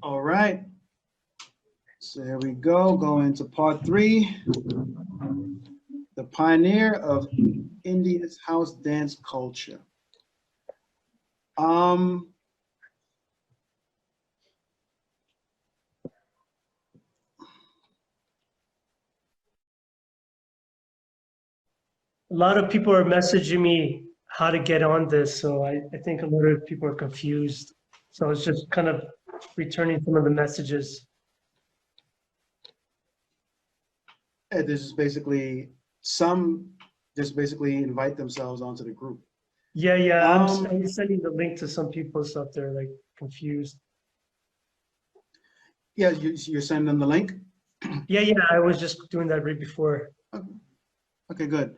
All right. So here we go. Going to part three. The pioneer of India's house dance culture. Um, A lot of people are messaging me how to get on this, so I think a lot of people are confused. So I was just kind of returning some of the messages. this is basically some just basically invite themselves onto the group. Yeah, yeah, Um, I'm sending the link to some people so they're like confused. yeah, you're sending them the link. Yeah, yeah, I was just doing that right before. Okay, okay, good.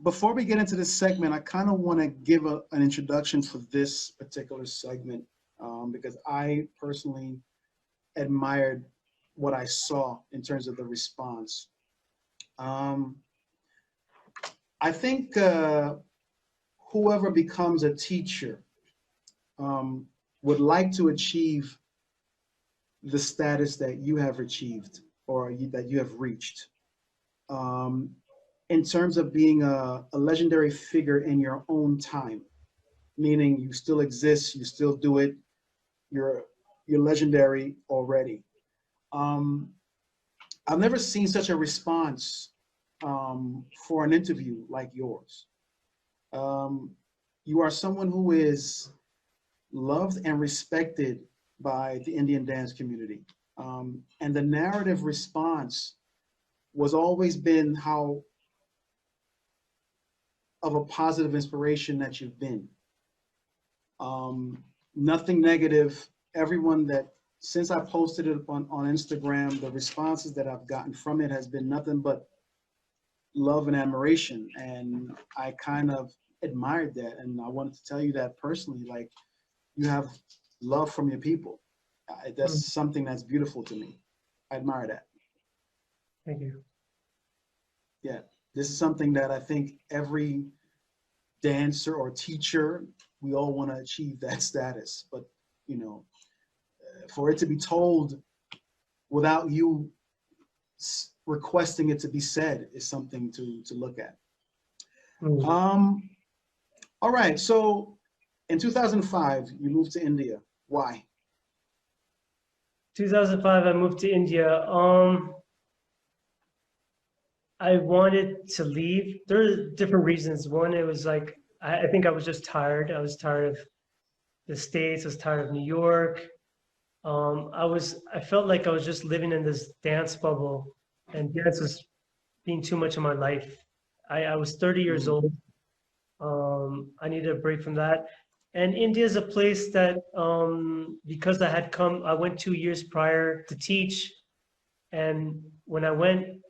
Before we get into this segment, I kind of want to give an introduction for this particular segment because I personally admired what I saw in terms of the response. Um, I think whoever becomes a teacher um, would like to achieve the status that you have achieved or that you have reached. Um, in terms of being a legendary figure in your own time, meaning you still exist, you still do it, you're you're legendary already. Um, I've never seen such a response for an interview like yours. Um, you are someone who is loved and respected by the Indian dance community. And the narrative response was always been how of a positive inspiration that you've been. Nothing negative. Everyone that since I posted it on Instagram, the responses that I've gotten from it has been nothing but love and admiration. And I kind of admired that. And I wanted to tell you that personally, like you have love from your people. Mm, That's something that's beautiful to me. I admire that. thank you. Yeah. This is something that I think every dancer or teacher, we all want to achieve that status. But, you know, for it to be told without you requesting it to be said is something to look at. Mm. Um, all right. So in 2005, you moved to India. Why? 2005, I moved to India. I wanted to leave. There are different reasons. One, it was like I think I was just tired. I was tired of the States. I was tired of New York. I felt like I was just living in this dance bubble, and dance was being too much of my life. I was 30 years Mm, old. I needed a break from that. And India is a place that, because I went 2 years prior to teach. And when I went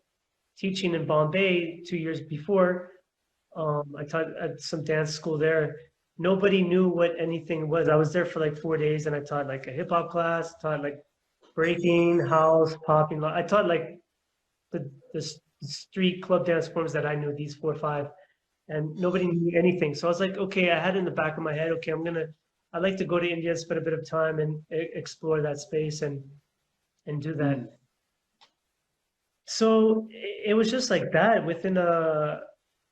teaching in Bombay 2 years before, I taught at some dance school there. Nobody knew what anything was. I was there for like 4 days and I taught like a hip hop class, taught like breaking, house, popping. I taught like the street club dance forms that I knew, these 4 or 5, and nobody knew anything. So I was like, okay, I had in the back of my head, okay, I'd like to go to India, spend a bit of time and explore that space and do that. mm, So it was just like that.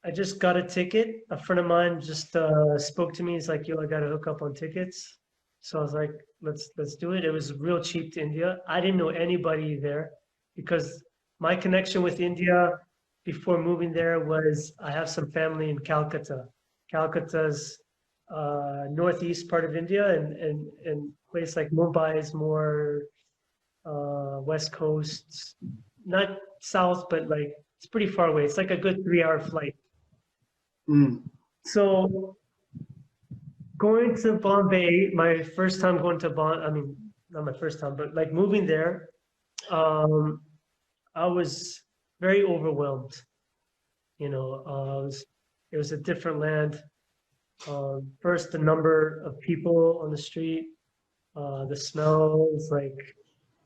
I just got a ticket. A friend of mine just spoke to me. He's like, "Yo, I got to hook up on tickets." So I was like, "Let's do it." It was real cheap to India. I didn't know anybody there because my connection with India before moving there was I have some family in Calcutta. Calcutta's northeast part of India, and place like Mumbai is more west coast, not south, but like it's pretty far away. It's like a good 3 hour flight. mm, So going to Bombay, my first time going to I mean, not my first time, but like moving there, um, I was very overwhelmed. It was a different land. First, the number of people on the street, the smells, like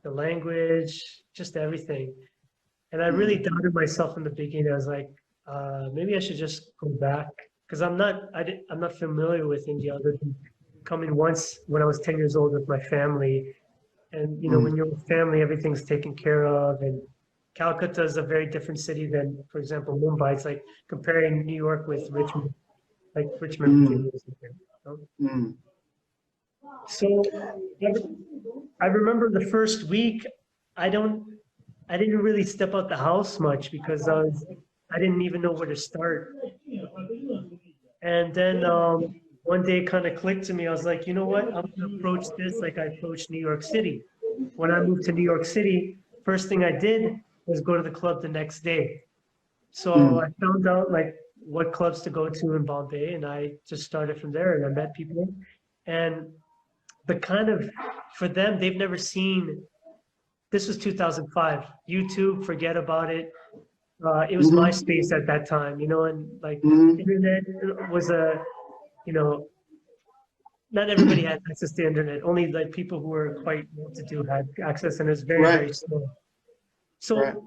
the language, just everything. And I really mm, doubted myself in the beginning. I was like, maybe I should just go back because I'm not familiar with India other than coming once when I was 10 years old with my family. And, you know, when Mm, you're with family, everything's taken care of. And Calcutta is a very different city than, for example, Mumbai. It's like comparing New York with Richmond, like Richmond, mm, Virginia or something. You know? mm, So I remember the first week, I don't, I didn't really step out the house much because I didn't even know where to start. And then one day it kind of clicked to me. I was like, you know what? I'm going to approach this like I approached New York City. When I moved to New York City, first thing I did was go to the club the next day. So I mm, found out like what clubs to go to in Bombay, and I just started from there. And I met people, and the kind of for them, they've never seen. This was 2005. YouTube, forget about it. It was mhm, MySpace at that time, you know, and like mhm. internet was a, you know, not everybody had access to internet. Only like people who were quite well-to-do had access, and it was very, Right, very slow. right. So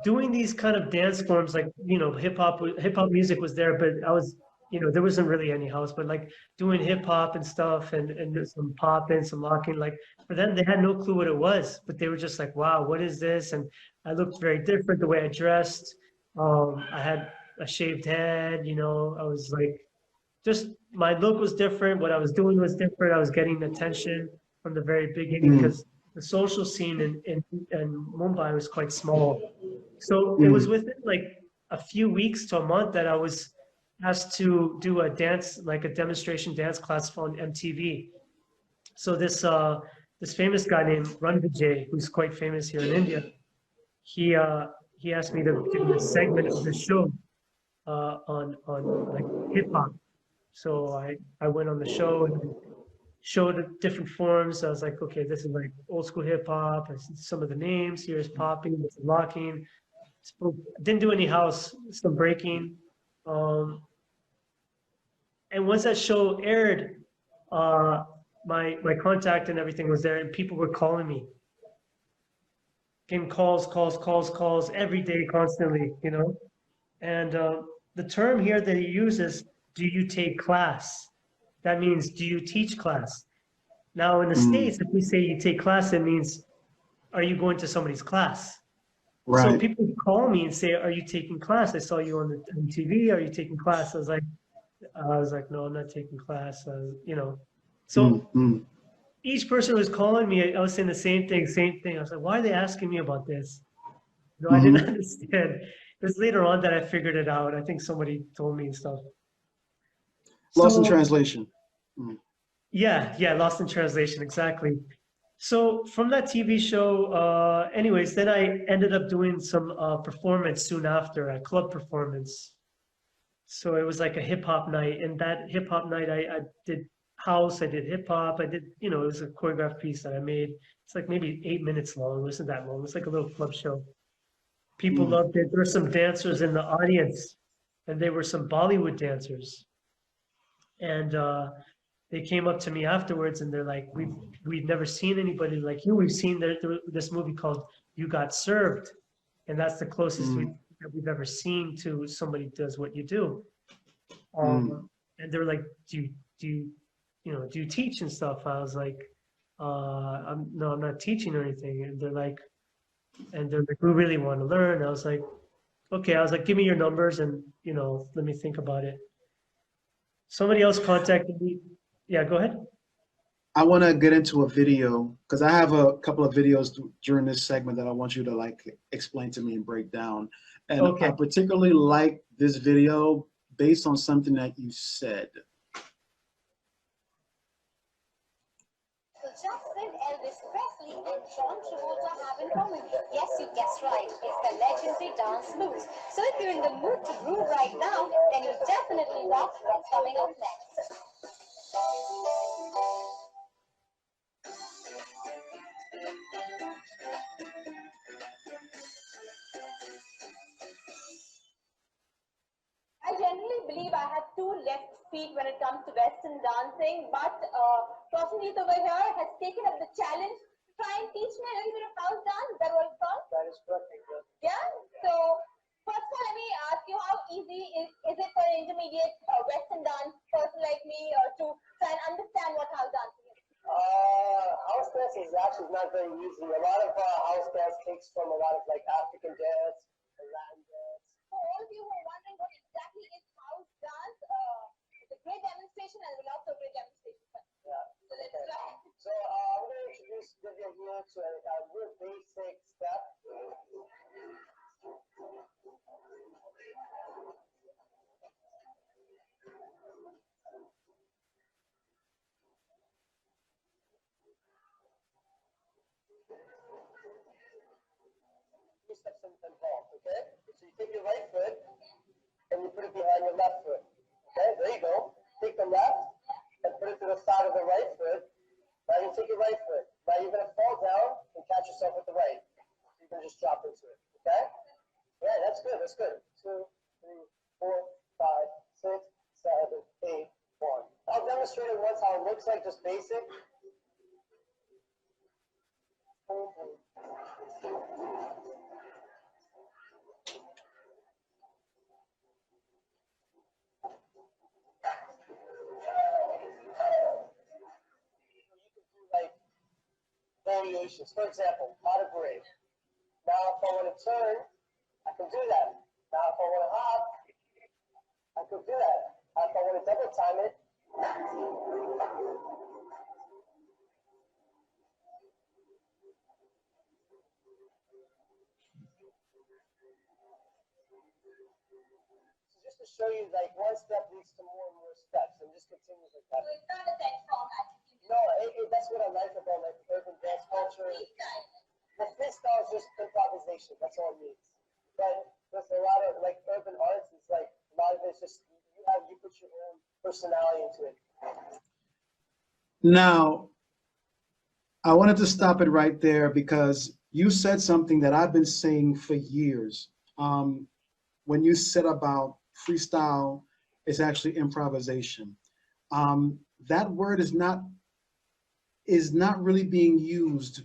doing these kind of dance forms, like hip hop music was there, but I was, there wasn't really any house, but like doing hip hop and stuff, and there's some pop and some locking. Like for them, they had no clue what it was, but they were just like, "Wow, what is this?" And I looked very different the way I dressed. I had a shaved head. I was like just my look was different. What I was doing was different. I was getting attention from the very beginning Mm, because the social scene in Mumbai was quite small. So it was mm, within like a few weeks to a month that I was asked to do a dance, like a demonstration dance class on MTV. So this famous guy named Ranvijay, who's quite famous here in India, he uh, he asked me to do this segment of the show on like hip hop. So I went on the show and showed the different forms. I was like, okay, this is like old school hip hop. Some of the names here's popping, this is locking. Didn't do any house, some breaking. Um, and once that show aired, uh, my contact and everything was there, and people were calling me, getting calls every day, constantly. And the term here that he uses, "Do you take class?" That means, "Do you teach class?" Now, in the mm. States, if we say you take class, it means, are you going to somebody's class? So Right. people call me and say, "Are you taking class? I saw you on TV. Are you taking class?" I was like, "No, I'm not taking class." Mm, So mm, each person was calling me. I was saying the same thing, same thing. I was like, "Why are they asking me about this?" No, I didn't mhm. understand. It was later on that I figured it out. I think somebody told me and stuff. Lost in So translation. Mm, yeah, yeah, lost in translation, exactly. So from that TV show, anyways, then I ended up doing some performance soon after, a club performance. So it was like a hip hop night, and that hip hop night, I did house, I did hip hop, I did, it was a choreographed piece that I made. It's like maybe 8 minutes long. It wasn't that long. It's like a little club show. People mm, loved it. There were some dancers in the audience, and they were some Bollywood dancers. And they came up to me afterwards, and they're like, "We've never seen anybody like you. We've seen this movie called You Got Served, and that's the closest mm, that we've ever seen to somebody does what you do." mm, And they're like, do you teach and stuff?" I was like, No, I'm not teaching or anything." And they're like, "We really want to learn." I was like, "Okay." I was like, "Give me your numbers and let me think about it." Somebody else contacted me. Yeah, go ahead. I want to get into a video because I have a couple of videos during this segment that I want you to like explain to me and break down. And I Okay. particularly like this video based on something that you said. Just said Elvis Presley and John Travolta have in common. Yes, you guessed right. It's the legendary dance moves. So if you're in the mood to groove right now, then you definitely rock what's coming up next. I generally believe I have two left feet when it comes to Western dancing, but Prosenjit over here has taken up the challenge to try and teach me a little bit of house dance. Is that what it's called? That is correct. Yeah? So, first of all, let me ask you, how easy is it for an intermediate Western dance person like me to try and understand what house dancing is? House dance is actually very easy. A lot of house dance takes from a lot of like African dance and Latin dance. For all of you who are wondering what exactly is house dance, it's a great demonstration and lots of great demonstrations. Yeah. So let's try. So I'm going to introduce Divya here to a real basic step. Three steps involved, okay? So you take your right foot and you put it behind your left foot. Okay, there you go. Take the left and put it to the side of the right foot. Now you take your right foot. Now you're going to fall down and catch yourself with the right. You can just drop into it, okay? Yeah, that's good, that's good. 2, 3, 4, 5, 6, 7, 8, 1. I'll demonstrate it once how it looks like, just basic. Variations. For example, how to break. Now, if I want to turn, I can do that. Now, if I want to hop, I can do that. If I want to double time it, so just to show you, like one step leads to more and more steps, and just continues like that. So it's not a set format. No, that's what I like about like urban dance culture. Freestyle. The freestyle is just improvisation. That's all it means. But there's a lot of like urban arts. It's like a lot of it's just you put your own personality into it. Now, I wanted to stop it right there because you said something that I've been saying for years. When you said about freestyle, it's actually improvisation. That word is not really being used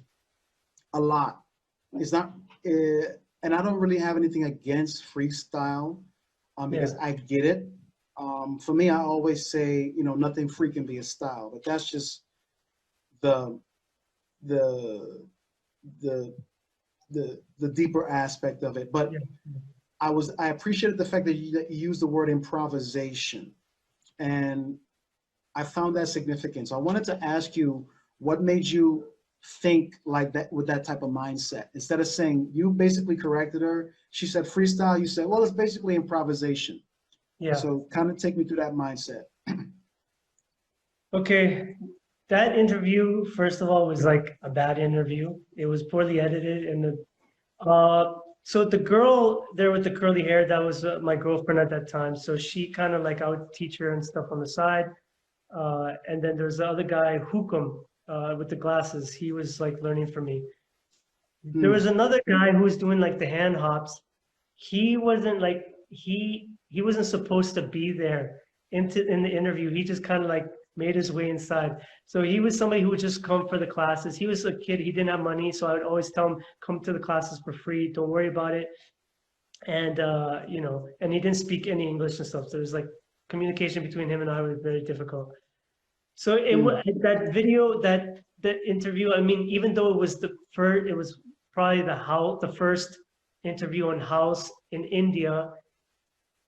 a lot. It's not, and I don't really have anything against freestyle because I get it. For me, I always say, you know, nothing free can be a style, but that's just the deeper aspect of it. But I appreciated the fact that you used the word improvisation, and I found that significant. So I wanted to ask you, what made you think like that with that type of mindset? Instead of saying, you basically corrected her, she said freestyle, you said, well, it's basically improvisation. Yeah. So kind of take me through that mindset. Okay. That interview, first of all, was like a bad interview. It was poorly edited, and so the girl there with the curly hair, that was my girlfriend at that time. So she kind of like, I would teach her and stuff on the side. And then there's the other guy, Hukum, with the glasses. He was like learning from me. There was another guy who was doing like the hand hops. He wasn't like, he wasn't supposed to be there in the interview. He just kind of like made his way inside. So he was somebody who would just come for the classes. He was a kid, he didn't have money. So I would always tell him, come to the classes for free. Don't worry about it. And, you know, and he didn't speak any English and stuff. So it was like communication between him and I was very difficult. So it was that video, the interview. I mean, even though it was it was probably the first interview on house in India.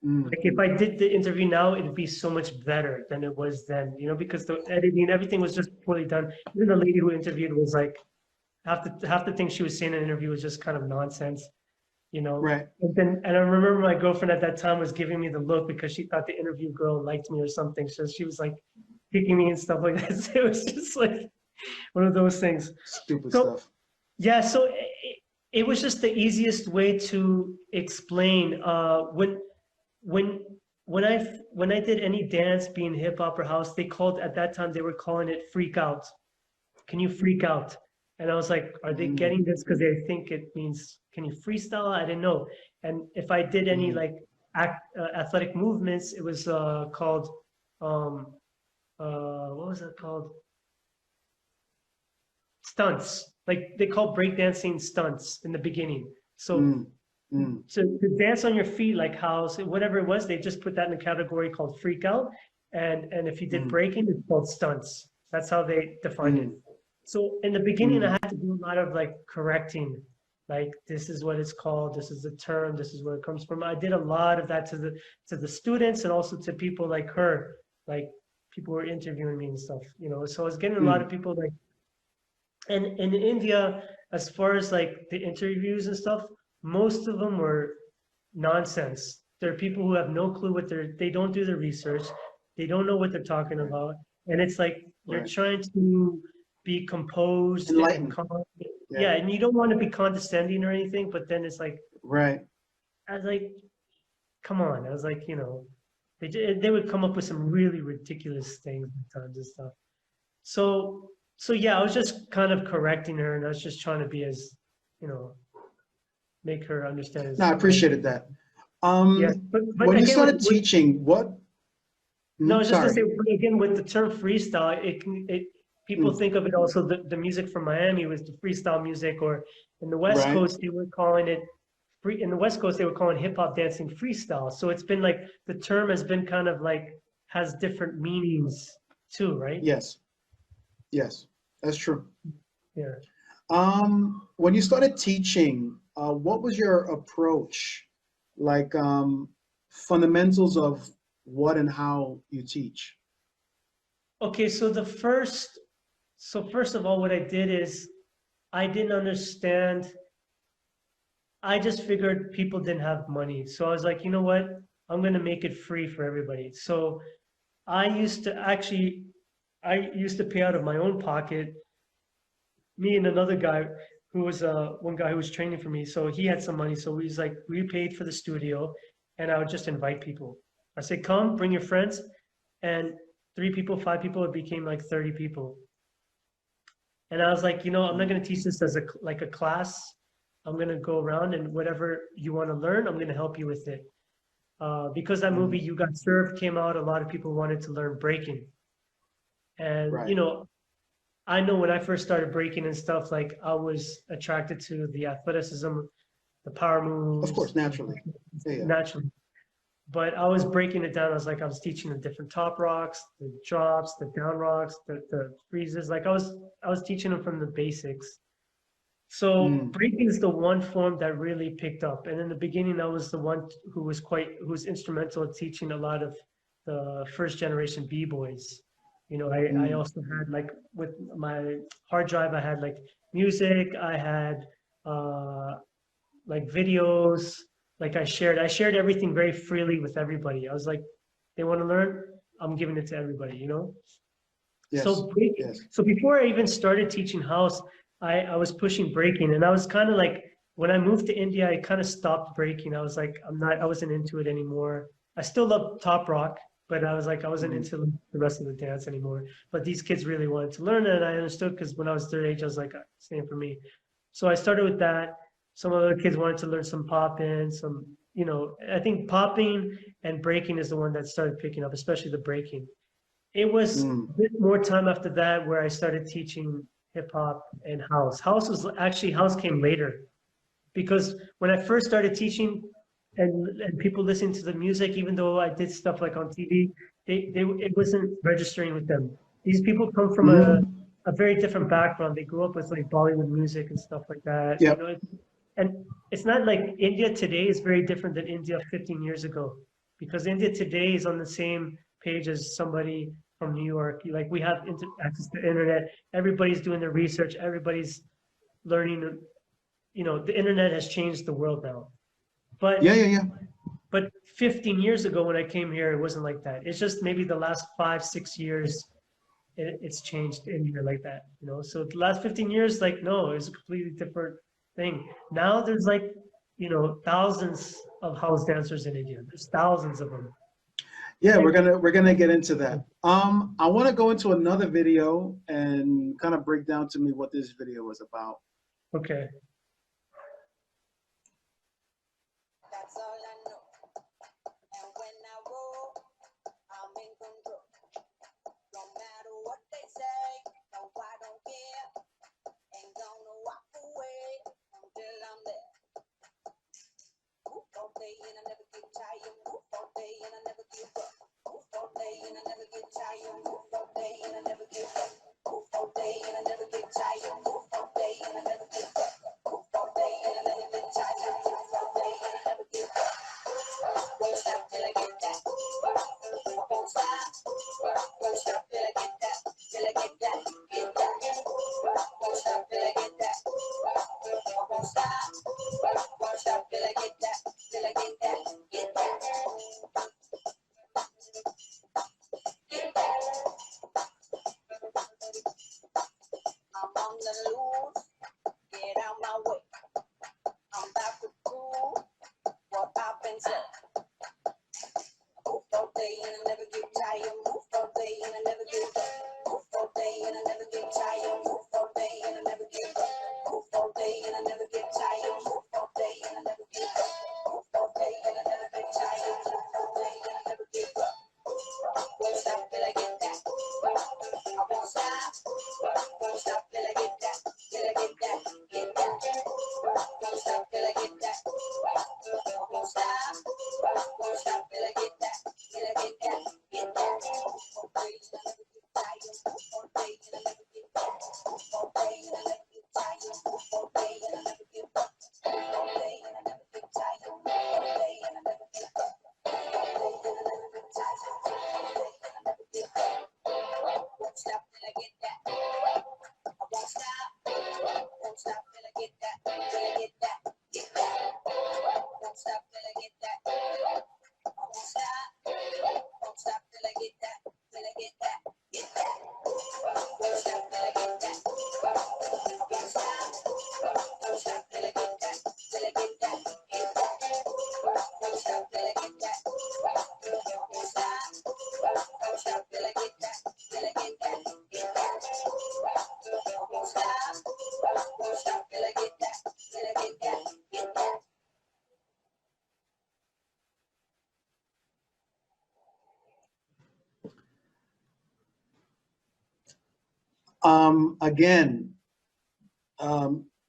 Like if I did the interview now, it'd be so much better than it was then, you know, because the editing, everything was just poorly done. Even the lady who interviewed was like, half the things she was saying in the interview was just kind of nonsense, you know. Right. And I remember my girlfriend at that time was giving me the look because she thought the interview girl liked me or something. So she was like kicking me and stuff like that. So it was just like one of those things. Stupid stuff. Yeah, so it was just the easiest way to explain when I did any dance, being hip hop or house, at that time they were calling it freak out. Can you freak out? And I was like, are they getting this because they think it means, can you freestyle? I didn't know. And if I did any like athletic movements, it was called, what was that called? Stunts. Like they called breakdancing stunts in the beginning. So So to dance on your feet, like house, whatever it was, they just put that in a category called freak out. And if you did breaking, it's called stunts. That's how they defined it. So in the beginning, I had to do a lot of like correcting, like this is what it's called, this is the term, this is where it comes from. I did a lot of that to the students and also to people like her, like people were interviewing me and stuff, you know. So I was getting a lot of people like, and in India, as far as like the interviews and stuff, most of them were nonsense. There are people who have no clue what they don't do the research, they don't know what they're talking about, and it's like they're Right. trying to be composed and Enlightened. yeah, and you don't want to be condescending or anything, but then it's like Right. I was like, come on, I was like, you know, they would come up with some really ridiculous things at times and stuff. So yeah, I was just kind of correcting her, and I was just trying to be as, you know, make her understand as No, I much. appreciated that. Yeah, but When you again, started teaching, what? no, I was just gonna Sorry. say again with the term freestyle, people think of it also the music from Miami was the freestyle music, or in the West Right. Coast they were calling it free. In the West Coast they were calling hip hop dancing freestyle. So it's been like the term has been kind of like has different meanings too, right? Yes. Yes, that's true. Yeah. When you started teaching, what was your approach? Like fundamentals of what and how you teach? Okay, so first of all, what I did is I didn't understand. I just figured people didn't have money. So I was like, you know what? I'm gonna make it free for everybody. So I used to actually, I used to pay out of my own pocket. Me and another guy who was one guy who was training for me. So he had some money. So he's like, we paid for the studio, and I would just invite people. I said, come, bring your friends, and 3 people, 5 people, it became like 30 people. And I was like, you know, I'm not going to teach this as like a class. I'm going to go around and whatever you want to learn, I'm going to help you with it. Because that movie, You Got Served, came out, a lot of people wanted to learn breaking. And, Right. you know, I know when I first started breaking and stuff, like I was attracted to the athleticism, the power moves. Of course, naturally. Yeah. Naturally. But I was breaking it down. I was teaching the different top rocks, the drops, the down rocks, the freezes. Like I was teaching them from the basics. So breaking is the one form that really picked up. And in the beginning, I was the one who was instrumental in teaching a lot of the first generation B-boys. You know, I also had like with my hard drive, I had like music, I had like videos, like I shared everything very freely with everybody. I was like, they want to learn, I'm giving it to everybody, you know? Yes. So Yes. so before I even started teaching house, I was pushing breaking, and I was kind of like when I moved to India, I kind of stopped breaking. I was like, I wasn't into it anymore. I still love top rock, but I was like, I wasn't into the rest of the dance anymore. But these kids really wanted to learn it, and I understood because when I was their age, I was like, same for me. So I started with that. Some other kids wanted to learn some popping, some, you know, I think popping and breaking is the one that started picking up, especially the breaking. It was a bit more time after that where I started teaching hip hop and house. House came later because when I first started teaching and people listening to the music, even though I did stuff like on TV, it wasn't registering with them. These people come from a very different background. They grew up with like Bollywood music and stuff like that. You Yep. know, and it's not like India today is very different than India 15 years ago, because India today is on the same page as somebody from New York. Like we have access to the internet. Everybody's doing their research. Everybody's learning. You know, the internet has changed the world now. But Yeah. but 15 years ago when I came here, it wasn't like that. It's just maybe the last 5, 6 years it's changed in here like that. You know, so the last 15 years, like no, it's a completely different thing. Now there's like, you know, thousands of house dancers in India. There's thousands of them. Yeah, we're gonna get into that. I want to go into another video and kind of break down to me what this video was about. Okay. That's all I know. And when I roll, I'm in control. No matter what they say, no, I don't care. Ain't gonna walk away until I'm there. Move all day and I never get tired. Move all day and I never give up. Move all day and I never get tired. Move all day and I never give up. Move all day and I never get tired. won't stop, won't stop till I get that, till I get that, get that. Won't stop till I get that. Won't stop till I get that, till I get that, get that. Get that. I'm on the loose, get out my way. I'm about to prove what I've been said. Move all day and I never get tired. Move all day and I never get done. Move all day and I never get tired. Move all day and I never get done. Move all day and I never get tired. Move all day and I never get done. Move all day and I never get tired. Move all day and I never get done. Won't stop till I get that. I won't stop. Won't stop till I get that. Till I get that. Get that. Won't stop till I get that. Won't stop. Won't stop till I get that. Till I get that. Get that. All day and I never get tired. All day and I never get that. All day and I never get tired. All day and I never get that. All day and I never get tired. All day and I never get that. All day and I never get tired. All day and I never get that. Won't stop till I get that. I won't stop. Won't stop till I get that. Till I get that. Get that. Won't stop till I get that. I won't stop. Won't stop till I get that. Till I get that. Get that. Won't stop till I get that. I won't stop. Won't stop till I get that. Till I get that. Get that. Won't stop till I get that. Won't stop. Won't stop till I get that. Till I get that. Get that. Won't stop. Won't stop till I get that. Till I get that. Get that. Again,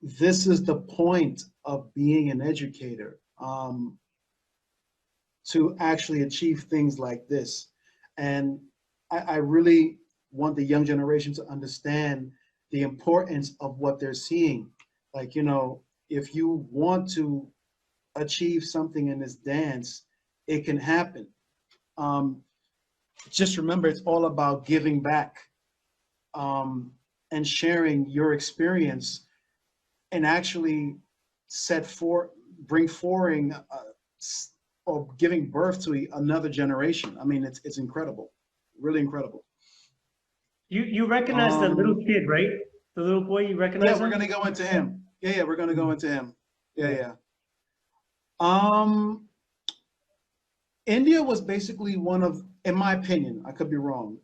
this is the point of being an educator, to actually achieve things like this. And I really want the young generation to understand the importance of what they're seeing. Like, you know, if you want to achieve something in this dance, it can happen. Just remember, it's all about giving back, and sharing your experience, and actually bring forward or giving birth to another generation. I mean, it's incredible, really incredible. You recognize the little kid, right? The little boy, you recognize Yeah, him? we're gonna go into him. Yeah, we're gonna go into him. Yeah, yeah. India was basically one of, in my opinion, I could be wrong.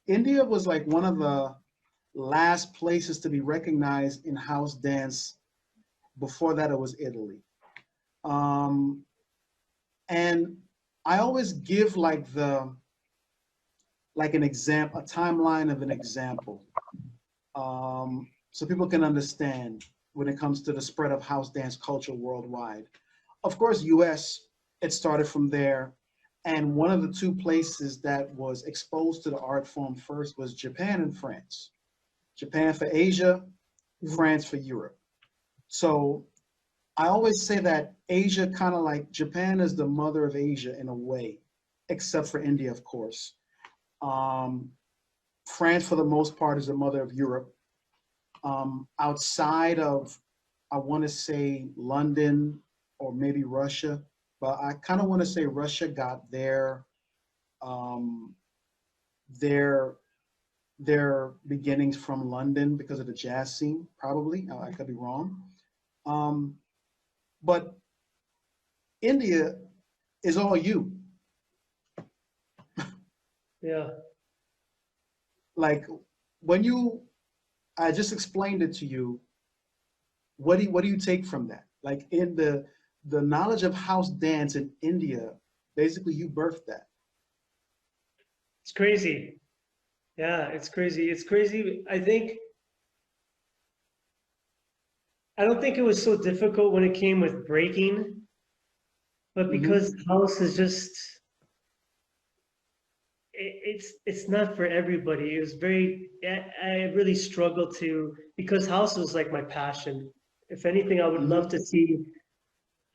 India was like one of the last places to be recognized in house dance. Before that, it was Italy. And I always give like an example, a timeline of an example, so people can understand when it comes to the spread of house dance culture worldwide. Of course, US, it started from there. And one of the two places that was exposed to the art form first was Japan and France. Japan for Asia, France for Europe. So I always say that Asia, kind of like Japan, is the mother of Asia in a way, except for India, of course. France, for the most part, is the mother of Europe. Outside of, I want to say London or maybe Russia, but I kind of want to say Russia got their beginnings from London because of the jazz scene, probably. I could be wrong. But India is all you. Yeah. Like I just explained it to you. What do you take from that? Like in the knowledge of house dance in India, basically you birthed that. It's crazy. Yeah, it's crazy. It's crazy. I don't think it was so difficult when it came with breaking, but because house is just, it's not for everybody. It was I really struggled because house was like my passion. If anything, I would love to see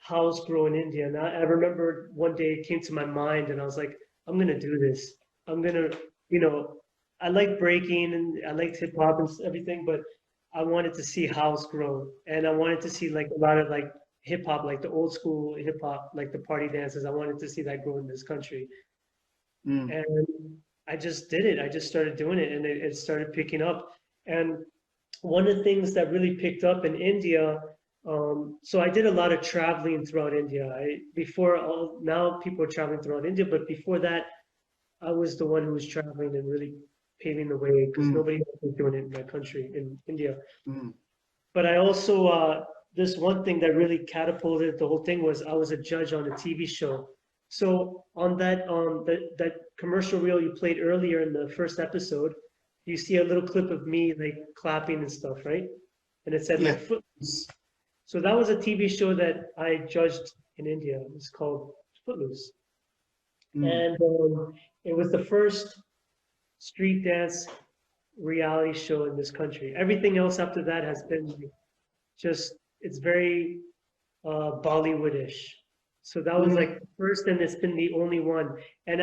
house grow in India. And I remember one day it came to my mind and I was like, I'm gonna do this. I'm gonna, you know, I like breaking and I liked hip hop and everything, but I wanted to see house grow. And I wanted to see like a lot of like hip hop, like the old school hip hop, like the party dances. I wanted to see that grow in this country. Mm. And I just did it. I just started doing it and it started picking up. And one of the things that really picked up in India, so I did a lot of traveling throughout India. Now people are traveling throughout India, but before that, I was the one who was traveling and really paving the way because Mm. nobody else was doing it in my country, in India. Mm. But I also, this one thing that really catapulted the whole thing was I was a judge on a TV show. So on that commercial reel you played earlier in the first episode, you see a little clip of me like clapping and stuff, right? And it said Yeah. like Footloose. So that was a TV show that I judged in India. It's called Footloose. Mm. And it was the first street dance reality show in this country. Everything else after that has been like, just, it's very Bollywoodish. So that was Mm. like the first, and it's been the only one. And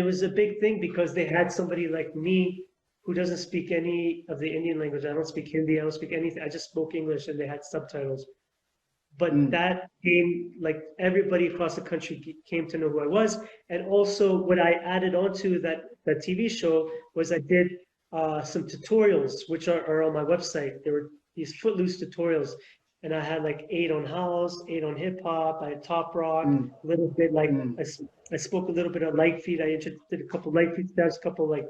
it was a big thing because they had somebody like me who doesn't speak any of the Indian language. I don't speak Hindi. I don't speak anything. I just spoke English, and they had subtitles. But Mm. that came like everybody across the country came to know who I was. And also, what I added onto that TV show was I did some tutorials, which are on my website. There were these Footloose tutorials, and I had like 8 on house, 8 on hip hop. I had top rock, Mm. a little bit like Mm. I spoke a little bit of light feet. I did a couple light feet steps, a couple like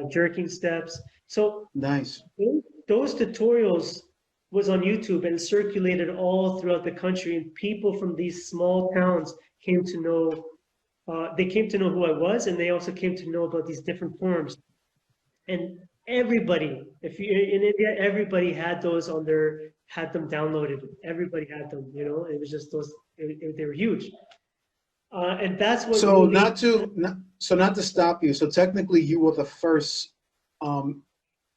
jerking steps. So Nice. those tutorials was on YouTube and circulated all throughout the country, and people from these small towns came to know. They came to know who I was, and they also came to know about these different forms. And everybody, if you in India, everybody had those on had them downloaded. Everybody had them. You know, it was just those. They were huge, and that's what So really not to stop you. So technically, you were the first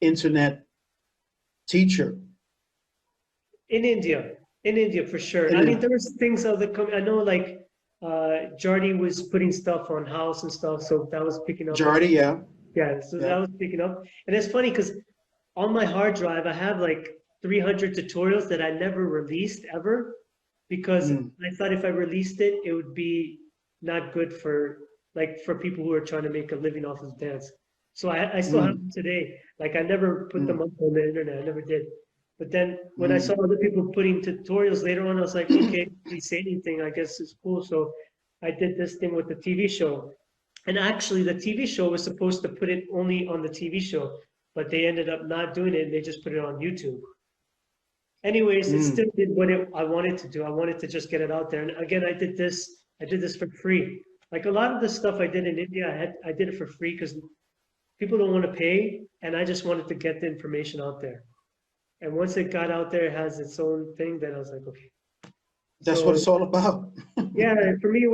internet teacher. in India. In India, for sure. I mean, there was things I know, like Jardy was putting stuff on house and stuff, so that was picking up. Jardy, yeah. Yeah, so Yeah. that was picking up. And it's funny because on my hard drive, I have like 300 tutorials that I never released ever because Mm. I thought if I released it, it would be not good for people who are trying to make a living off of dance. So I still have them today. Like I never put them up on the internet. I never did. But then when I saw other people putting tutorials later on, I was like, okay, if they say anything, I guess it's cool. So I did this thing with the TV show. And actually, the TV show was supposed to put it only on the TV show, but they ended up not doing it. And they just put it on YouTube. Anyways, it still did what I wanted to do. I wanted to just get it out there. And again, I did this for free. Like a lot of the stuff I did in India, I did it for free because people don't want to pay, and I just wanted to get the information out there. And once it got out there, it has its own thing. Then I was like, okay. That's what it's all about. Yeah, for me,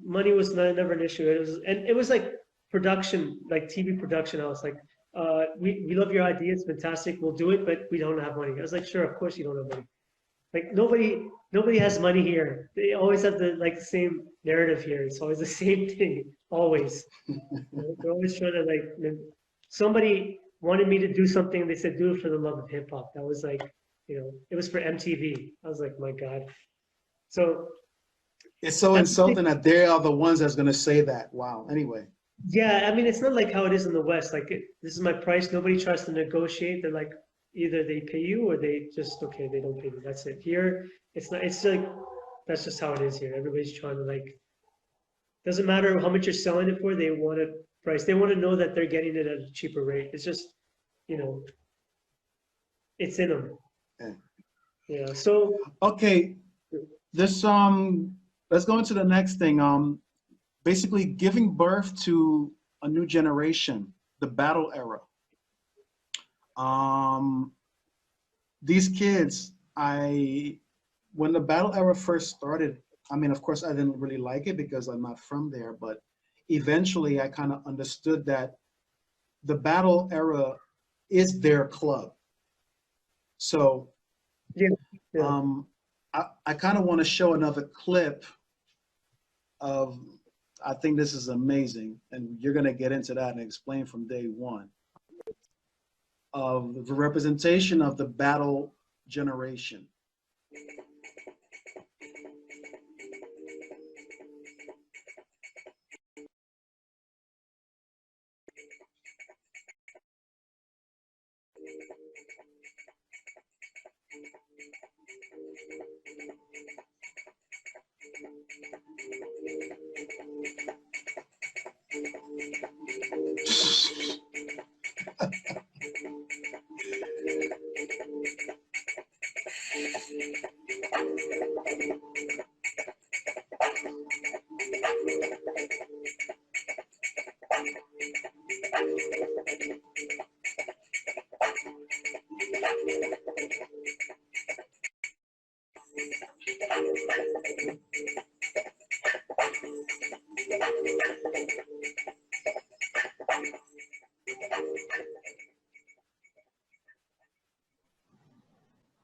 money was never an issue. It was like production, like TV production. I was like, we love your idea. It's fantastic. We'll do it, but we don't have money. I was like, sure, of course you don't have money. Like nobody has money here. They always have the same narrative here. It's always the same thing. Always. They're always trying to somebody wanted me to do something. They said, do it for the love of hip hop. That was like, it was for MTV. I was like, my God. So it's so insulting that they are the ones that's going to say that. Wow. Anyway. Yeah, I mean, it's not like how it is in the West. Like, this is my price. Nobody tries to negotiate. They're like, either they pay you or they just, okay, they don't pay you. That's it. Here, it's not, it's like, that's just how it is here. Everybody's trying to doesn't matter how much you're selling it for, they want a price. They want to know that they're getting it at a cheaper rate. It's just, it's in them. Yeah. Yeah, so. Okay, let's go into the next thing. Basically giving birth to a new generation, the battle era. These kids, when the battle era first started, I mean, of course, I didn't really like it because I'm not from there, but eventually I kind of understood that the battle era is their club. So, yeah. I kind of want to show another clip of, I think this is amazing, and you're going to get into that and explain from day one, of the representation of the battle generation.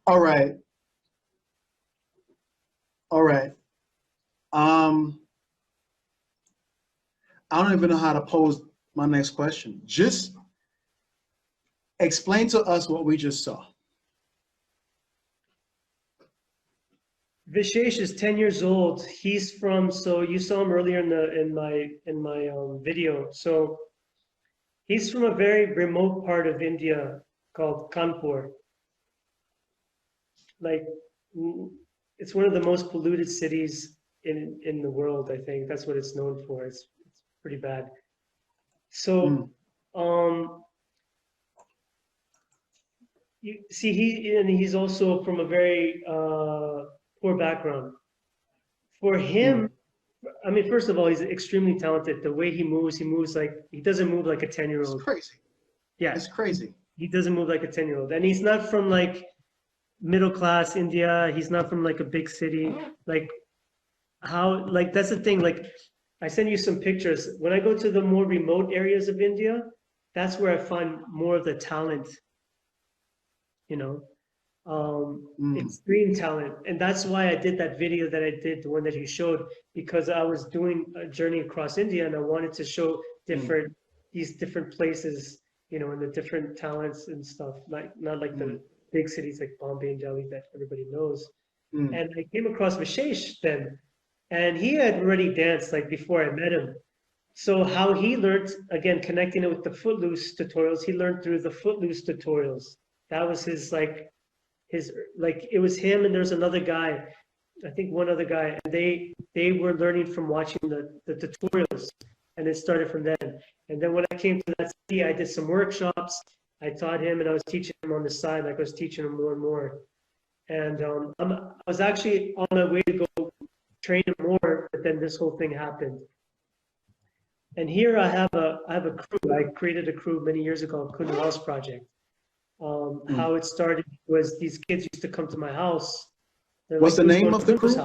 All right. All right. I don't even know how to pose my next question. Just explain to us what we just saw. Vishesh is 10 years old. He's from, so you saw him earlier in my video. So he's from a very remote part of India called Kanpur. Like, it's one of the most polluted cities in the world, I think. That's what it's known for. It's pretty bad. So, you see, he's also from a very poor background. For him, I mean, first of all, he's extremely talented. The way he moves like, he doesn't move like a 10-year-old. It's crazy. Yeah, It's crazy. he doesn't move like a 10-year-old. And he's not from like middle class India. He's not from like a big city. Like how, like that's the thing. Like I send you some pictures. When I go to the more remote areas of India, that's where I find more of the talent, you know. Extreme talent. And that's why I did that video that I did, the one that you showed, because I was doing a journey across India and I wanted to show these different places, you know, and the different talents and stuff, like not like the big cities like Bombay and Delhi that everybody knows. And I came across Vishesh then, and he had already danced like before I met him. So how he learned, again, connecting it with the Footloose tutorials, he learned through the Footloose tutorials. That was his like, it was him and there's another guy, I think one other guy, and they were learning from watching the tutorials, and it started from then. And then when I came to that city, I did some workshops. I taught him and I was teaching him on the side, like I was teaching him more and more. And I was actually on my way to go train him more, but then this whole thing happened. And here I have a crew. I created a crew many years ago, Kundu House Project. How it started was these kids used to come to my house. What's the name of the crew?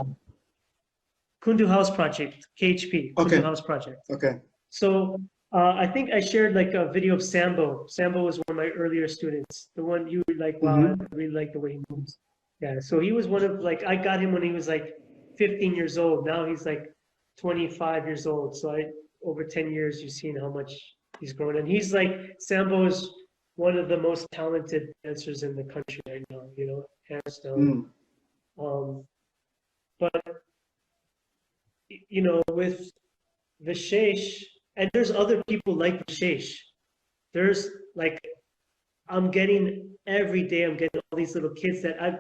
Kundu House Project, KHP, Okay. Kundu House Project. Okay. So I think I shared like a video of Sambo. Sambo was one of my earlier students. The one you were like, wow, I really like the way he moves. Yeah, so he was one of like, I got him when he was like 15 years old. Now he's like 25 years old. So over 10 years, you've seen how much he's grown. And he's like, Sambo is one of the most talented dancers in the country right now, you know, hands down. But, you know, with Vishesh, and there's other people like Vishesh. There's like, I'm getting every day, I'm getting all these little kids that I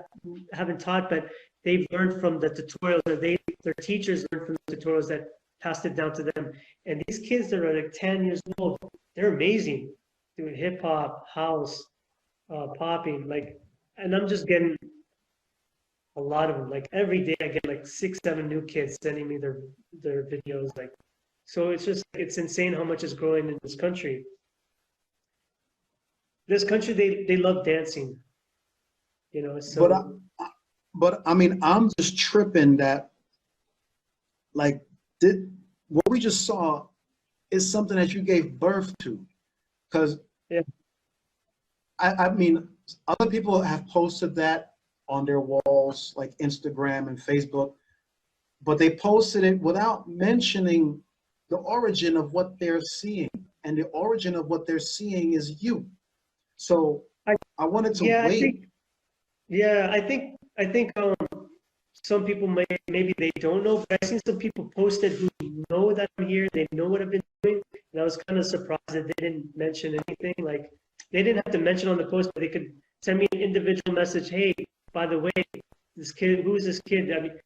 haven't taught, but they've learned from the tutorials, or their teachers learned from the tutorials that passed it down to them. And these kids that are like 10 years old, they're amazing, doing hip hop, house, popping, like, and I'm just getting a lot of them. Like every day I get like 6, 7 new kids sending me their videos. Like, so it's just, it's insane how much is growing in this country. This country, they love dancing, you know, so. But I mean, I'm just tripping that, like, what we just saw is something that you gave birth to. Because, yeah. I mean, other people have posted that on their walls, like Instagram and Facebook, but they posted it without mentioning the origin of what they're seeing. And the origin of what they're seeing is you. So I wanted to Yeah, wait. I think some people maybe they don't know, but I've seen some people posted who know that I'm here, they know what I've been doing, and I was kind of surprised that they didn't mention anything. Like they didn't have to mention on the post, but they could send me an individual message. Hey, by the way, this kid, who is this kid? I mean,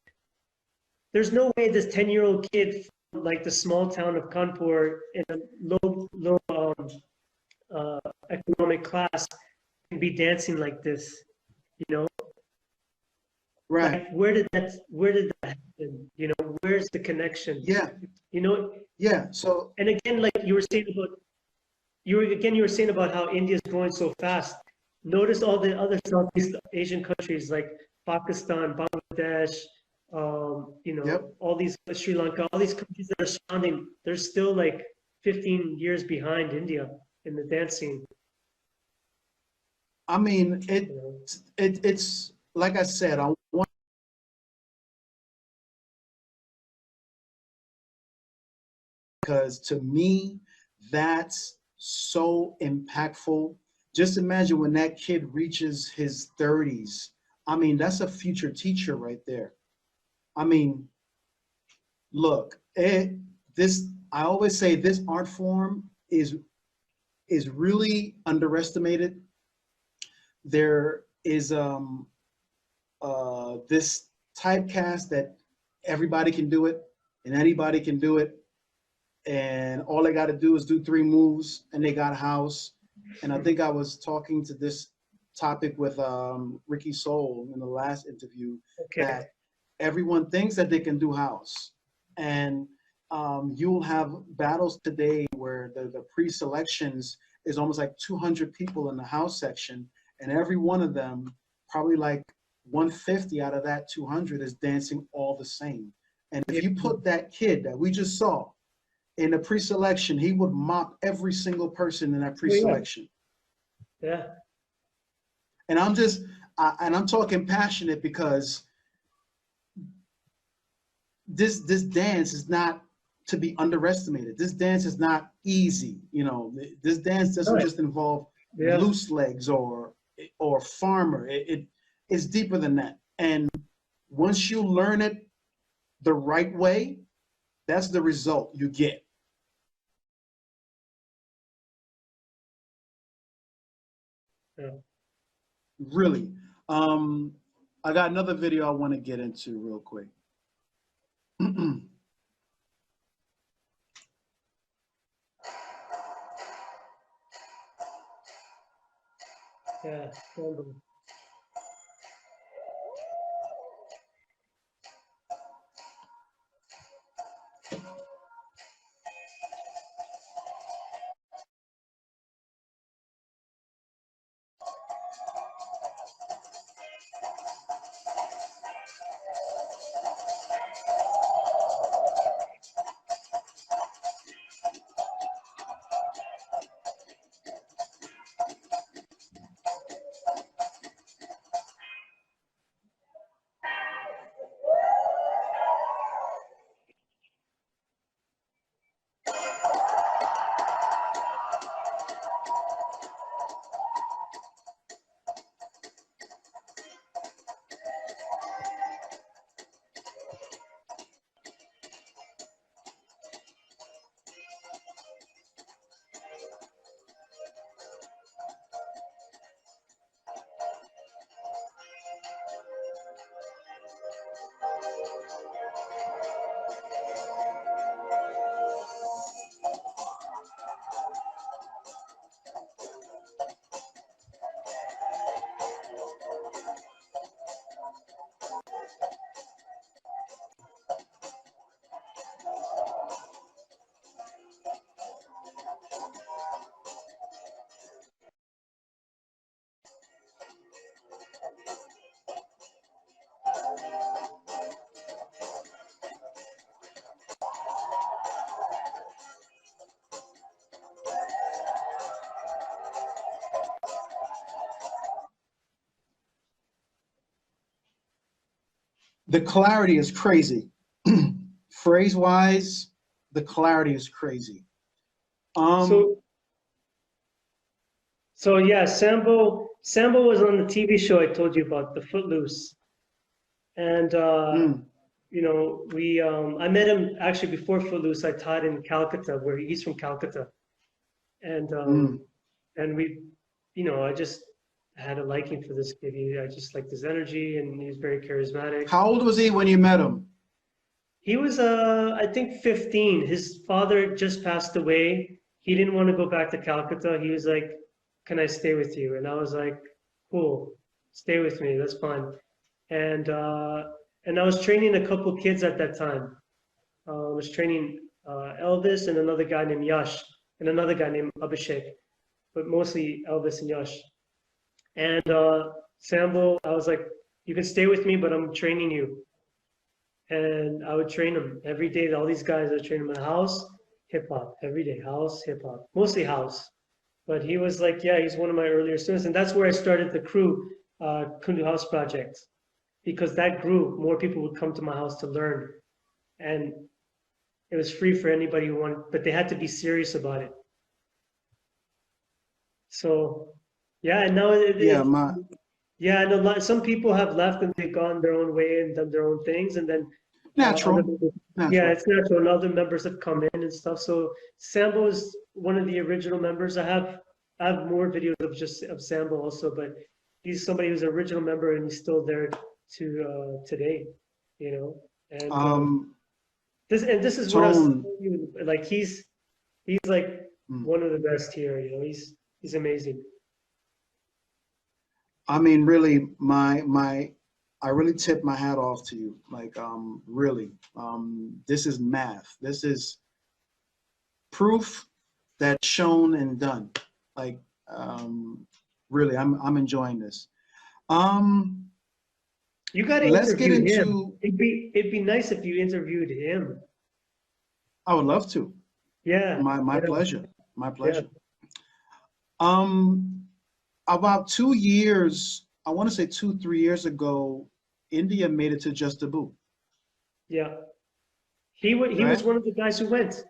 there's no way this 10-year-old kid from like the small town of Kanpur in a low economic class can be dancing like this, you know? Right. Like where did that happen? You know, where's the connection? Yeah. You know, Yeah. So and again, like you were saying about how India is growing so fast. Notice all the other Southeast Asian countries like Pakistan, Bangladesh, you know, yep. all these Sri Lanka, all these countries that are surrounding, they're still like 15 years behind India in the dance scene. I mean, You know? it's like I said, I want because to me, that's so impactful. Just imagine when that kid reaches his 30s. I mean, that's a future teacher right there. I mean, look, this I always say this art form is really underestimated. There is this typecast that everybody can do it and anybody can do it, and all they got to do is do 3 moves and they got a house. And I think I was talking to this topic with Ricky Soul in the last interview, Okay. that everyone thinks that they can do house, and you'll have battles today where the pre-selections is almost like 200 people in the house section, and every one of them, probably like 150 out of that 200 is dancing all the same. And if you put that kid that we just saw in the pre-selection, he would mop every single person in that pre-selection. Yeah. And I'm talking passionate because this dance is not to be underestimated. This dance is not easy. You know, this dance doesn't just involve loose legs or farmer. It's deeper than that. And once you learn it the right way, that's the result you get. Yeah. Really. I got another video I want to get into real quick. Yeah. The clarity is crazy. Phrase wise, the clarity is crazy. So yeah, Sambo was on the TV show I told you about, the Footloose, and you know, I met him actually before Footloose. I taught in Calcutta, where he's from Calcutta, and and we, you know, I just had a liking for this kid. I just liked his energy, and he's very charismatic. How old was he when you met him? He was, I think, 15. His father just passed away. He didn't want to go back to Calcutta. He was like, "Can I stay with you?" And I was like, "Cool, stay with me. That's fine." And I was training a couple kids at that time. I was training Elvis and another guy named Yash and another guy named Abhishek, but mostly Elvis and Yash. And Sambo, I was like, "You can stay with me, but I'm training you." And I would train them every day. All these guys, I train them in house, hip hop, every day, house, hip hop, mostly house. But he was like, yeah, he's one of my earlier students. And that's where I started the crew, Kundu House Project, because that grew. More people would come to my house to learn. And it was free for anybody who wanted, but they had to be serious about it. So, yeah, and now yeah, and some people have left and they've gone their own way and done their own things, and then Natural. yeah, it's natural. And other members have come in and stuff. So Sambo is one of the original members. I have more videos of Sambo also, but he's somebody who's an original member and he's still there to today, you know. And this is what I was like. He's like one of the best here. You know, he's amazing. I mean, really, I really tip my hat off to you. Like, really, this is math. This is proof that's shown and done. Like, really, I'm enjoying this. You got to interview him. It'd be nice if you interviewed him. I would love to. Yeah. My pleasure. My pleasure. Yeah. About 2 years, I want to say 2-3 years ago, India made it to Just a Boo. Yeah. He was one of the guys who went.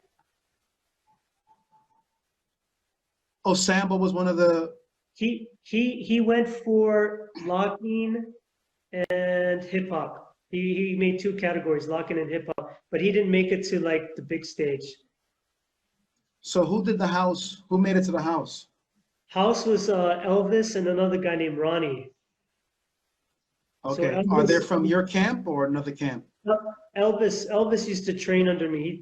Oh, Sambo was one of the. He went for locking and hip hop. He made 2 categories, locking and hip hop, but he didn't make it to like the big stage. So who did the house? Who made it to the house? House was Elvis and another guy named Ronnie. Okay. So Elvis, are they from your camp or another camp? Elvis used to train under me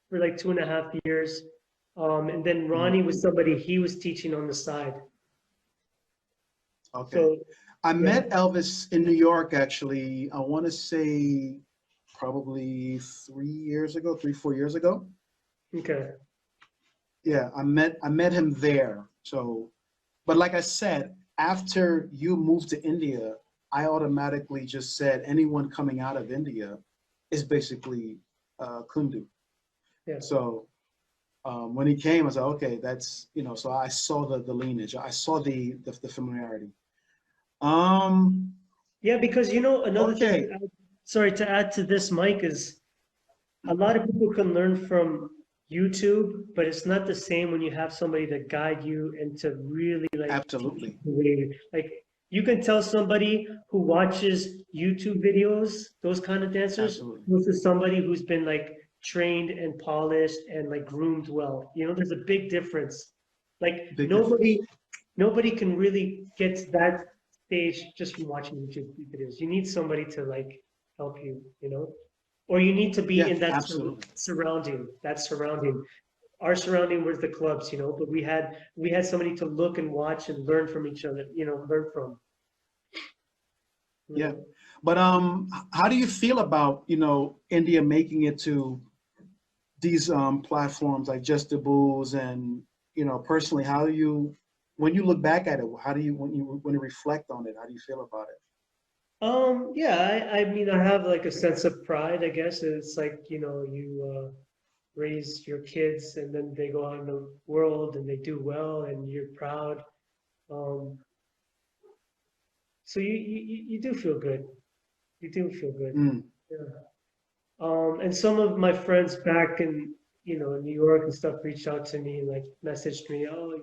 for like 2.5 years. And then Ronnie was somebody he was teaching on the side. Okay. So, I met Elvis in New York, actually, I want to say probably 3 years ago, 3-4 years ago. Okay. Yeah, I met him there. So, but like I said, after you moved to India, I automatically just said anyone coming out of India is basically Kundu. Yeah. So when he came, I said, okay, that's, you know, so I saw the lineage. I saw the familiarity. Yeah, because, you know, another thing, sorry, to add to this, Mike, is a lot of people can learn from YouTube, but it's not the same when you have somebody to guide you and to really like. Absolutely. Like you can tell somebody who watches YouTube videos, those kind of dancers, this is somebody who's been like trained and polished and like groomed well. You know, there's a big difference. Like nobody can really get to that stage just from watching YouTube videos. You need somebody to like help you, you know, or you need to be in that surrounding. Our surrounding was the clubs, you know, but we had somebody to look and watch and learn from each other, you know, learn from. Yeah. But how do you feel about, you know, India making it to these platforms like Just the Booze, and, you know, personally, how do you, when you look back at it, how do you, when you reflect on it, how do you feel about it? Yeah, I mean, I have like a sense of pride, I guess. It's like, you know, you raise your kids and then they go out in the world and they do well and you're proud. So you do feel good, You do feel good. Mm. Yeah. And some of my friends back in, New York and stuff reached out to me, like messaged me, oh,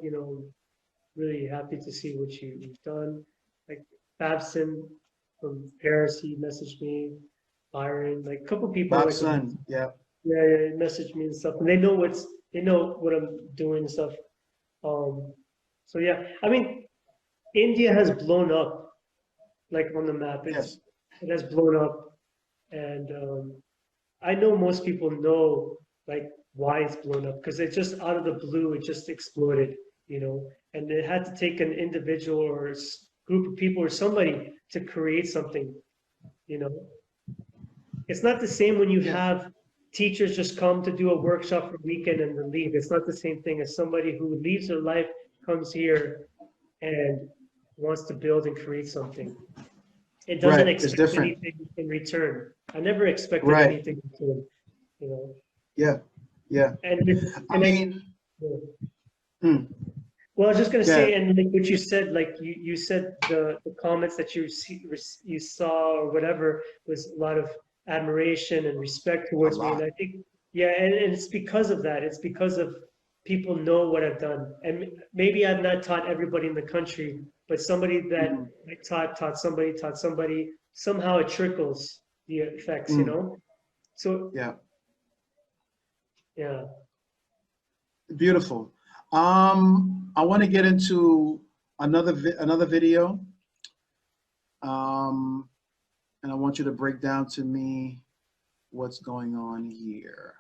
really happy to see what you've done. Like Babson from Paris, he messaged me. Byron, like a couple people like, Babson, yeah. yeah, messaged me and stuff. And they know what I'm doing and stuff. Um, so yeah, I mean, India has blown up like on the map. Yes. It has blown up, and I know most people know like why it's blown up because it just out of the blue it just exploded, and it had to take an individual or group of people or somebody to create something, you know. It's not the same when you Yeah. have teachers just come to do a workshop for a weekend and then leave. It's not the same thing as somebody who leaves their life, comes here, and wants to build and create something. It doesn't Right. It's expect different. anything in return. I never expected Right. anything in return, you know. Yeah. Yeah. And I mean, yeah. mm, Well, I was just gonna yeah. say, and like what you said, like you said the comments that you saw or whatever was a lot of admiration and respect A towards me, and lot. I think yeah, and it's because of that. It's because of people know what I've done, and maybe I've not taught everybody in the country, but somebody that Mhm. I taught somebody. Somehow it trickles the effects, you Mm, know. So yeah. yeah. Beautiful. I want to get into another video. And I want you to break down to me what's going on here.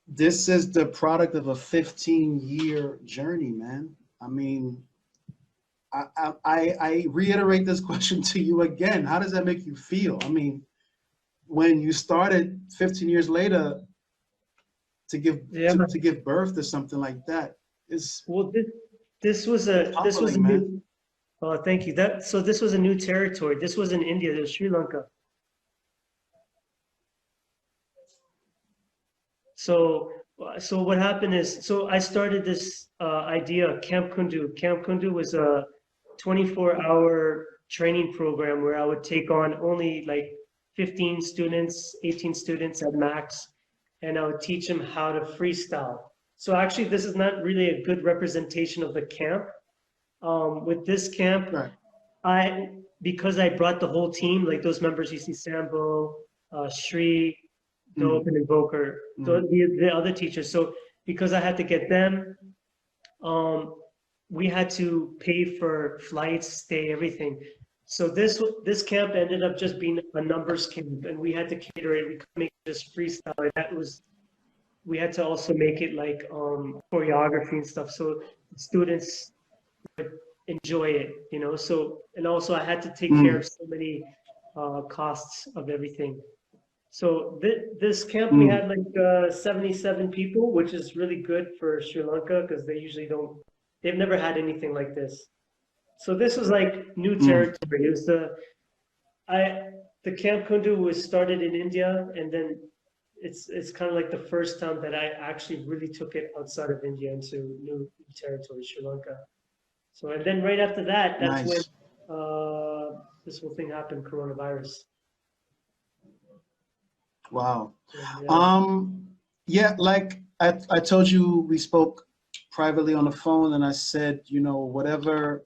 This is the product of a 15-year journey, man. I mean, I reiterate this question to you again. How does that make you feel? I mean, when you started 15 years later to give birth to something like that, is Well, this was a humbling, new. man. Oh, thank you. This was a new territory. This was in India. It was Sri Lanka. So what happened is, so I started this idea, Camp Kundu. Camp Kundu was a 24-hour training program where I would take on only like 15 students, 18 students at max, and I would teach them how to freestyle. So actually, this is not really a good representation of the camp. With this camp, Right. because I brought the whole team, like those members you see, Sambo, Shri, the Mm. open invoker, the other teachers. So because I had to get them, we had to pay for flights, stay, everything. So this camp ended up just being a numbers camp, and we had to cater it. We couldn't make it just freestyle. We had to also make it like choreography and stuff, so the students would enjoy it, you know. So, and also I had to take care of so many costs of everything. So this camp we had like 77 people, which is really good for Sri Lanka because they've never had anything like this. So this was like new territory. It was the Camp Kundu was started in India, and then it's kind of like the first time that I actually really took it outside of India into new territory, Sri Lanka. So, and then right after that, that's when Nice. this whole thing happened, coronavirus. Wow. Yeah. Yeah, like I told you, we spoke privately on the phone, and I said, you know, whatever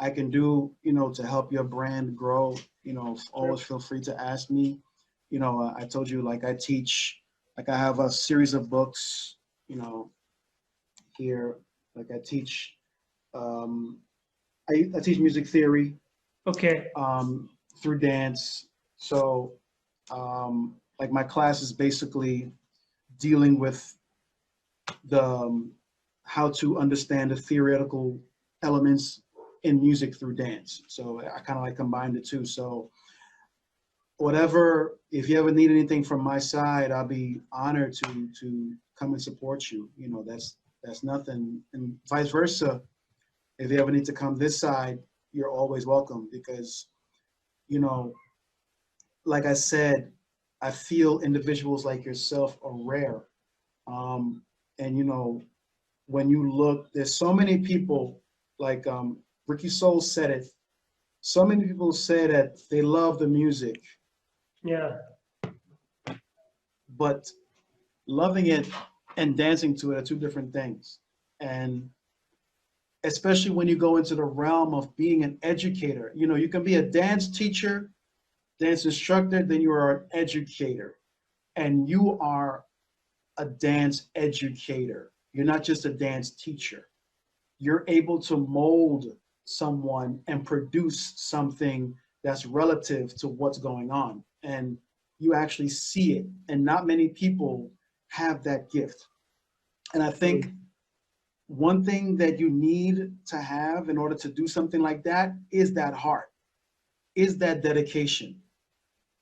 I can do, you know, to help your brand grow, you know, always feel free to ask me. You know, I told you, like I teach, like I have a series of books, you know, here. Like I teach, um, I teach music theory Okay. through dance. So, like my class is basically dealing with the how to understand the theoretical elements in music through dance. So I kind of like combined the two. So whatever, if you ever need anything from my side, I'll be honored to come and support you. You know, that's nothing, and vice versa. If you ever need to come this side, you're always welcome because, you know, like I said, I feel individuals like yourself are rare. And you know, when you look, there's so many people, like Ricky Soul said it. So many people say that they love the music, Yeah. but loving it and dancing to it are two different things. And especially when you go into the realm of being an educator, you know, you can be a dance teacher, dance instructor, then you are an educator. And you are a dance educator. You're not just a dance teacher. You're able to mold someone and produce something that's relative to what's going on. And you actually see it. And not many people have that gift. And I think one thing that you need to have in order to do something like that is that heart, is that dedication,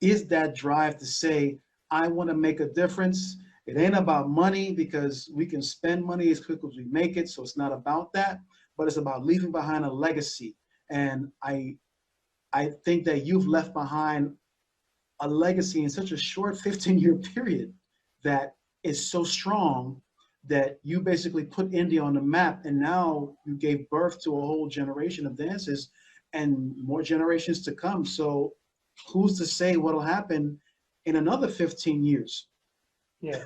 is that drive to say, I want to make a difference. It ain't about money because we can spend money as quick as we make it. So it's not about that, but it's about leaving behind a legacy. And I think that you've left behind a legacy in such a short 15-year period that is so strong that you basically put India on the map, and now you gave birth to a whole generation of dancers and more generations to come. So who's to say what'll happen in another 15 years? Yeah.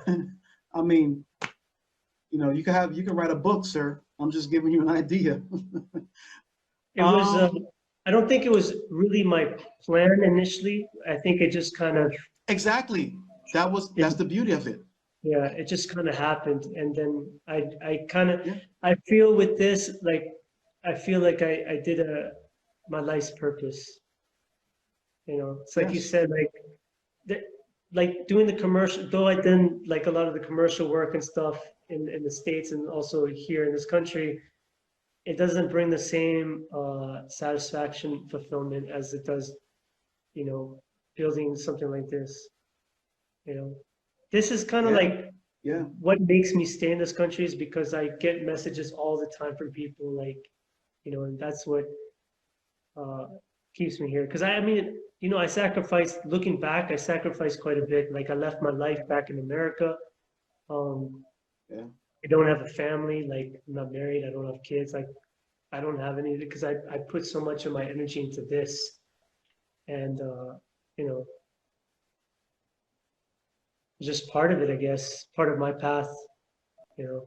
I mean, you know, you can write a book, sir. I'm just giving you an idea. It was, I don't think it was really my plan initially. I think it just kind of, Exactly. That's the beauty of it. yeah, it just kind of happened. And then I kind of, Yeah. I feel with this, like, I feel like I did my life's purpose. You know, it's like you Yes. said, like, like doing the commercial, though I done like a lot of the commercial work and stuff in the States and also here in this country, it doesn't bring the same satisfaction, fulfillment as it does, you know, building something like this. You know, this is kind of Yeah. like Yeah. what makes me stay in this country is because I get messages all the time from people like, you know, and that's what uh, keeps me here. Because I mean, you know, I sacrificed, looking back, I sacrificed quite a bit. Like I left my life back in America. Um, Yeah. I don't have a family, like I'm not married, I don't have kids. Like I don't have any because I put so much of my energy into this. And you know, just part of it, I guess, part of my path, you know.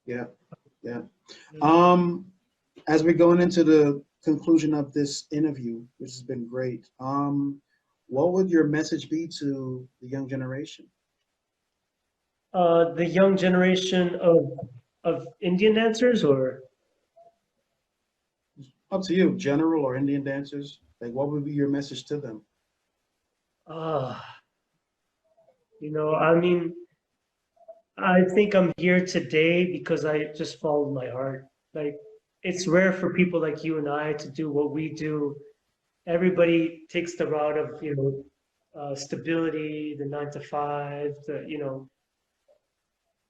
Yeah. Yeah. As we're going into the conclusion of this interview, which has been great, what would your message be to the young generation? The young generation of Indian dancers, or Up to you, general or Indian dancers. Like, what would be your message to them? You know, I mean, I think I'm here today because I just followed my heart. Like, it's rare for people like you and I to do what we do. Everybody takes the route of, stability, the 9 to 5,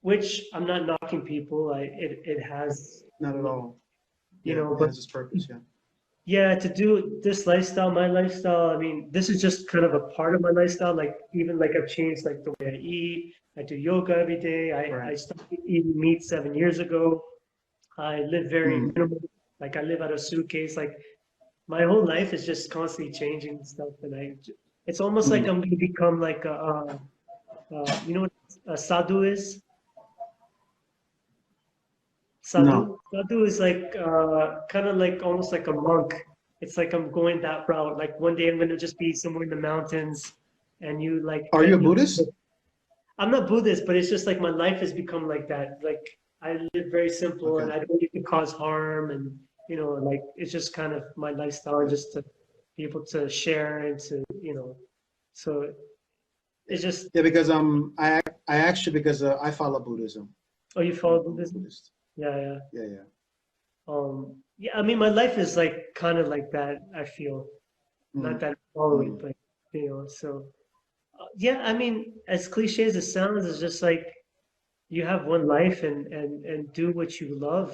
which I'm not knocking people. It has, Not at all. you Yeah, know, it but has its purpose. Yeah. yeah, to do this lifestyle, my lifestyle, I mean, this is just kind of a part of my lifestyle. Like, even like I've changed like the way I eat. I do yoga every day. I Right. started eating meat 7 years ago. I live very Mm. minimal. Like, I live out of suitcase. Like, my whole life is just constantly changing and stuff. And it's almost like Mm. I'm going to become like you know what a sadhu is? No. Sadhu is like kind of like almost like a monk. It's like I'm going that route. Like, one day I'm gonna just be somewhere in the mountains, and you like Are you a Buddhist? I'm not Buddhist, but it's just like my life has become like that. Like, I live very simple, Okay. and I don't need to cause harm, and like, it's just kind of my lifestyle, just to be able to share and to so it's just. Yeah, because I actually because I follow Buddhism. Oh, you follow I'm a Buddhism? Buddhist. Yeah, yeah. Yeah, yeah. Yeah, I mean, my life is like kind of like that, I feel. Not Mm. that I follow it, Mm. but so yeah, I mean, as cliche as it sounds, it's just like you have one life, and do what you love.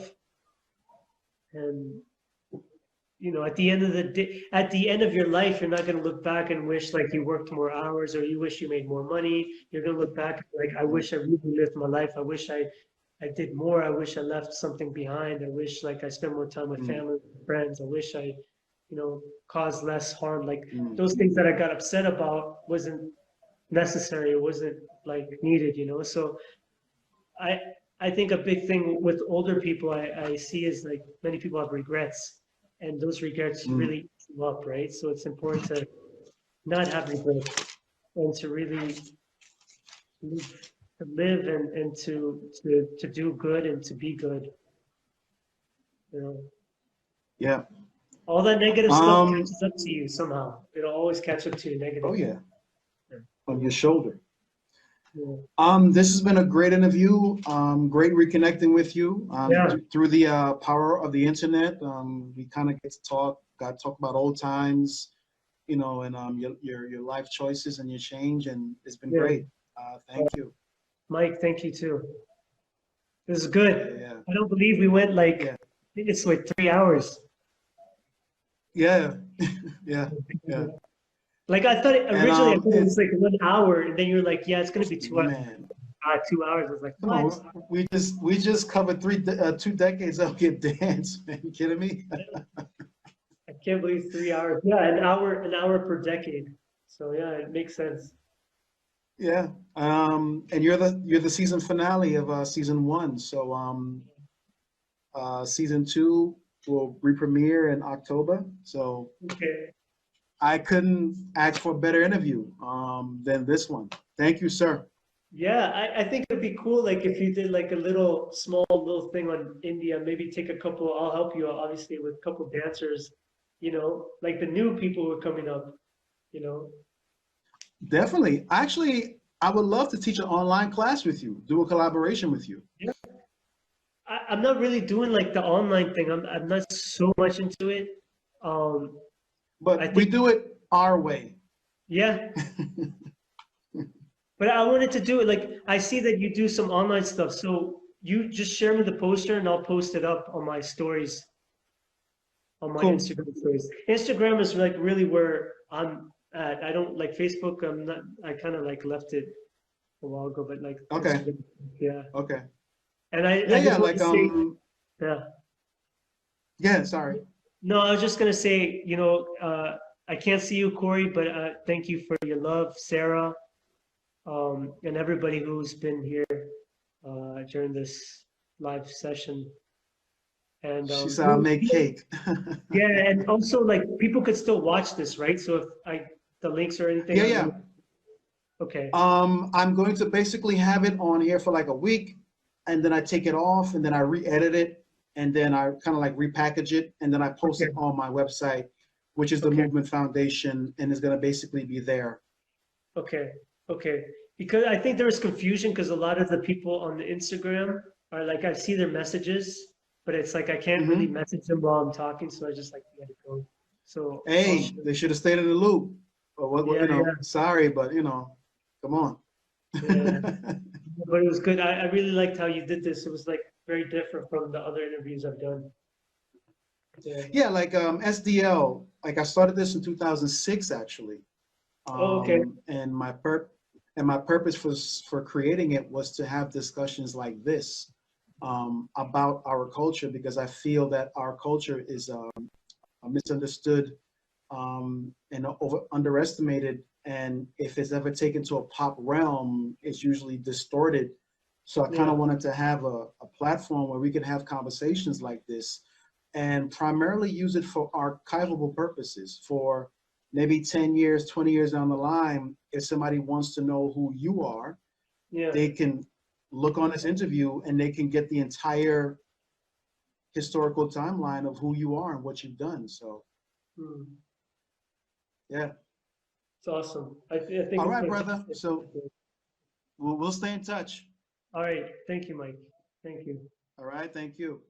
And at the end of the day, at the end of your life, you're not going to look back and wish like you worked more hours, or you wish you made more money. You're going to look back like, I wish I really lived my life. I wish I did more. I wish I left something behind. I wish like I spent more time with Mm. family, friends. I wish I, caused less harm. Like, Mm. those things that I got upset about wasn't necessary. It wasn't like needed. So I I think a big thing with older people I see is like many people have regrets, and those regrets Mm. really eat you up, right? So it's important to not have regrets, and to really live, and to do good and to be good. You know, Yeah. all that negative stuff Um. catches up to you somehow. It'll always catch up to you Oh negatively. yeah. On your shoulder. Yeah. This has been a great interview. Great reconnecting with you. Yeah. Through the power of the internet. We kind of got to talk about old times, and your life choices and your change, and it's been Yeah. great. Thank you. Mike, thank you too. This is Yeah, good. yeah, I don't believe we went like, yeah, I think it's like 3 hours. yeah, yeah, yeah. Like, I thought And originally I thought it was it's like 1 hour, and then you're like, yeah, it's gonna be 2 hours. man, 2 hours. I was like, come what? on. We just covered 2 decades of Give Dance. Man, you kidding me? I can't believe 3 hours. Yeah, an hour per decade. So yeah, it makes sense. Yeah. And you're the season finale of season one. So season two will re-premiere in October. So Okay. I couldn't ask for a better interview than this one. Thank you, sir. Yeah, I think it'd be cool, like, if you did like a small little thing on India, maybe take a couple, I'll help you out, obviously, with a couple dancers, like the new people who are coming up, you know. Definitely. Actually, I would love to teach an online class with you, do a collaboration with you. Yeah. I'm not really doing like the online thing. I'm not so much into it. Um, I But we think, do it our way. yeah, but I wanted to do it. Like, I see that you do some online stuff, so you just share me the poster, and I'll post it up on my stories, on my Cool. Instagram stories. Instagram is like really where I'm at. I don't like Facebook. I'm not. I kind of like left it a while ago, but like Okay. Instagram, yeah. Okay. And I Yeah, just want like to say, yeah. yeah, sorry. No, I was just gonna say, I can't see you, Corey, but thank you for your love, Sarah, and everybody who's been here during this live session. And She said I'll make cake. yeah, and also like people could still watch this, right? So if the links or anything. Yeah, yeah. Okay. I'm going to basically have it on here for like a week, and then I take it off, and then I re-edit it, and then I kind of like repackage it, and then I post it Okay. on my website, which is the Okay. Movement Foundation, and it's gonna basically be there. Okay, okay. Because I think there was confusion because a lot of the people on the Instagram are like, I see their messages, but it's like I can't really Hmm. message them while I'm talking, so I just like let it go. So I'll Hey, share. they should have stayed in the loop. But what, Yeah, you know, yeah, sorry, but you know, come on. yeah. But it was good. I really liked how you did this. It was like very different from the other interviews I've done. Yeah. Yeah, like SDL, like I started this in 2006 actually. Oh, okay. And my purpose for creating it was to have discussions like this about our culture, because I feel that our culture is misunderstood and underestimated, and if it's ever taken to a pop realm, it's usually distorted. So I kind Yeah, of wanted to have a platform where we could have conversations like this and primarily use it for archivable purposes for maybe 10 years, 20 years down the line. If somebody wants to know who you are, yeah. they can look on this interview and they can get the entire historical timeline of who you are and what you've done. So, Hmm. yeah. It's awesome. I think All it's right, brother. fantastic. So we'll stay in touch. All right. Thank you, Mike. Thank you. All right. Thank you.